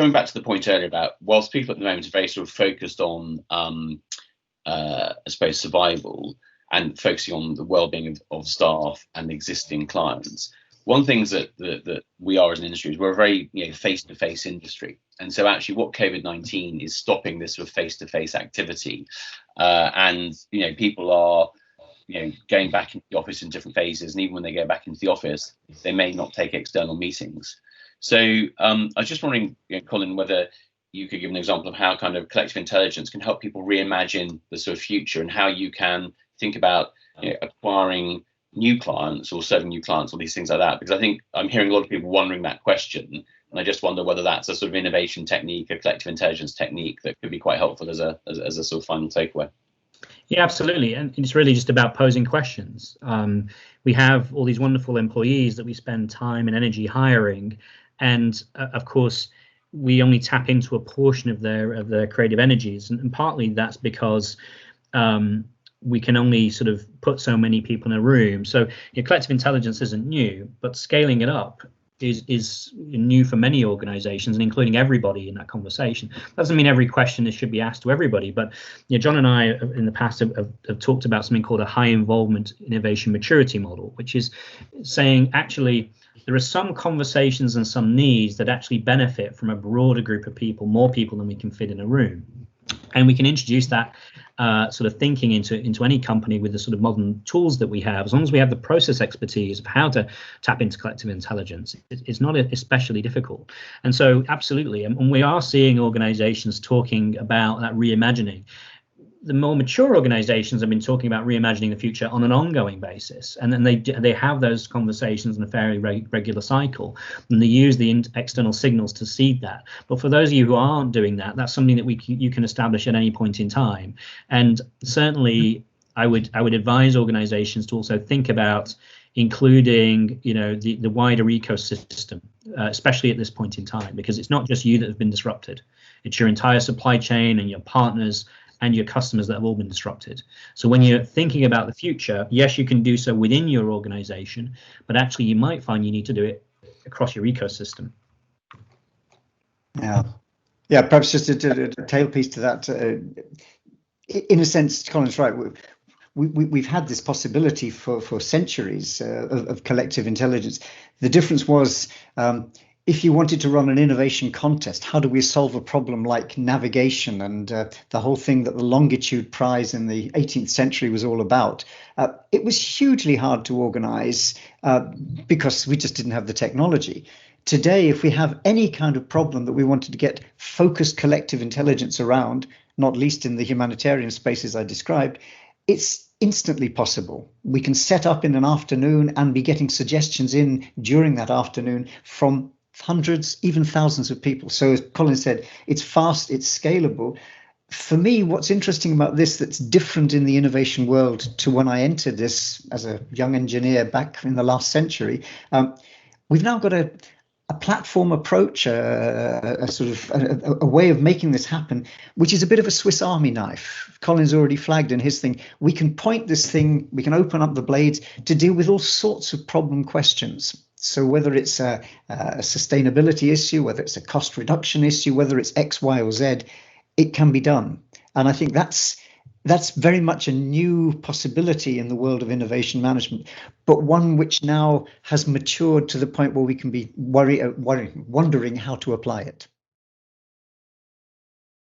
coming back to the point earlier about, whilst people at the moment are very sort of focused on, I suppose, survival and focusing on the well-being of staff and existing clients, one thing that we are as an industry is we're a very face-to-face industry, and so actually what COVID-19 is stopping this sort of face-to-face activity, and people are going back into the office in different phases, and even when they go back into the office, they may not take external meetings. So I was just wondering, Colin, whether you could give an example of how kind of collective intelligence can help people reimagine the sort of future, and how you can think about acquiring new clients or serving new clients or these things like that, because I think I'm hearing a lot of people wondering that question, and I just wonder whether that's a sort of innovation technique, a collective intelligence technique that could be quite helpful as a sort of final takeaway. Yeah, absolutely. And it's really just about posing questions. We have all these wonderful employees that we spend time and energy hiring, and of course we only tap into a portion of their creative energies, and partly that's because we can only sort of put so many people in a room. So collective intelligence isn't new, but scaling it up is new for many organizations, and including everybody in that conversation. Doesn't mean every question should be asked to everybody, but John and I in the past have talked about something called a high involvement innovation maturity model, which is saying actually there are some conversations and some needs that actually benefit from a broader group of people, more people than we can fit in a room. And we can introduce that sort of thinking into any company with the sort of modern tools that we have, as long as we have the process expertise of how to tap into collective intelligence. It's not especially difficult. And so absolutely, and we are seeing organizations talking about that reimagining. The more mature organizations have been talking about reimagining the future on an ongoing basis, and then they have those conversations in a fairly regular cycle, and they use the external signals to seed that. But for those of you who aren't doing that, that's something that you can establish at any point in time. And certainly, I would advise organizations to also think about including the wider ecosystem, especially at this point in time, because it's not just you that have been disrupted; it's your entire supply chain and your partners and your customers that have all been disrupted. So when you're thinking about the future, yes, you can do so within your organization, but actually you might find you need to do it across your ecosystem. Yeah. Perhaps just a tail piece to that. In a sense, Colin's right. We've had this possibility for centuries of collective intelligence. The difference was, if you wanted to run an innovation contest, how do we solve a problem like navigation and the whole thing that the Longitude Prize in the 18th century was all about? It was hugely hard to organize because we just didn't have the technology. Today, if we have any kind of problem that we wanted to get focused collective intelligence around, not least in the humanitarian spaces I described, it's instantly possible. We can set up in an afternoon and be getting suggestions in during that afternoon from hundreds, even thousands of people. So as Colin said, it's fast, it's scalable. For me, what's interesting about this that's different in the innovation world to when I entered this as a young engineer back in the last century, we've now got a platform approach, a sort of a way of making this happen, which is a bit of a Swiss Army knife. Colin's already flagged in his thing. We can point this thing, we can open up the blades to deal with all sorts of problem questions. So whether it's a sustainability issue, whether it's a cost reduction issue, whether it's X, Y, or Z, it can be done. And I think that's very much a new possibility in the world of innovation management, but one which now has matured to the point where we can be wondering how to apply it.